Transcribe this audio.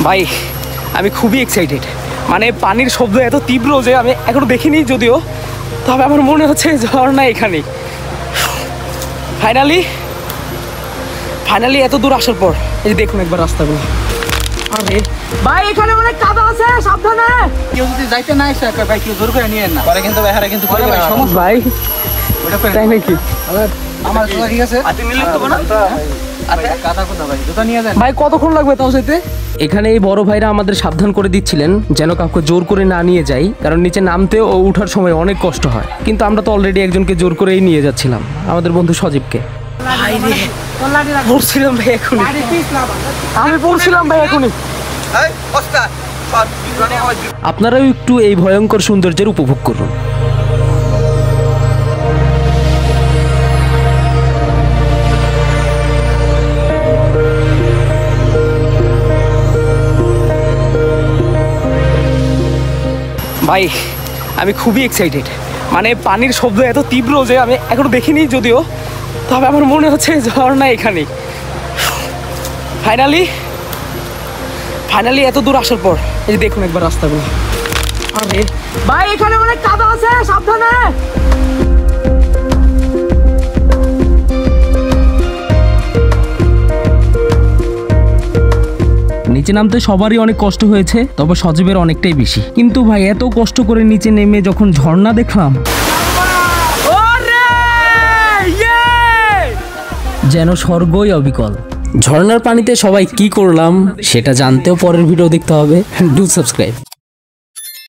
ভাই আমি খুবই এক্সাইটেড, মানে পানির শব্দ এত তীব্র যে আমি এখনো দেখিনি যদিও, তবে আমার মনে হচ্ছে ঝর্ণা এখানেই। ফাইনালি এত দূর আসার পর এই যে দেখুন একবার রাস্তাগুলো। আরে ভাই এখানে অনেক কাদা আছে, সাবধানে। কেউ যদি যাইতে না আসে ভাই কেউ জোর করে নিয়ে না, পরে কিন্তু ভাই কিন্তু সমস্যা ভাই তাই নাকি? আমার ঠিক আছে আপনি নিলে তো না ভাই কতক্ষণ লাগবে তাও যেতে? এখানে এই বড় ভাইরা আমাদের সাবধান করে দিচ্ছিলেন যেন কাউকে জোর করে না নিয়ে যাই, কারণ নিচে নামতে ও উঠার সময় অনেক কষ্ট হয়। কিন্তু আমরা তো অলরেডি একজনকে জোর করেই নিয়ে যাচ্ছিলাম, আমাদের বন্ধু সজীবকে। পড়ছিলাম ভাই এখনই, আমি পড়ছিলাম ভাই এখনই। আপনারাও একটু এই ভয়ঙ্কর সৌন্দর্যের উপভোগ করুন। ভাই আমি খুবই এক্সাইটেড, মানে পানির শব্দ এত তীব্র যে আমি এখনো দেখিনি যদিও, তবে আমার মনে হচ্ছে ঝর্ণা এখানেই। ফাইনালি এত দূর আসার পর এই যে দেখুন একবার রাস্তাগুলো। আরে ভাই এখানে অনেক কাদা আছে, সাবধানে। নিচে নামতে সবারই অনেক কষ্ট হয়েছে, তবে সজীবের অনেকটাই বেশি। কিন্তু ভাই এত কষ্ট করে নিচে নেমে যখন ঝর্ণা দেখলাম, যেন স্বর্গই অবিকল। ঝর্ণার পানিতে সবাই কি করলাম সেটা জানতেও পরের ভিডিও দেখতে হবে। Do subscribe.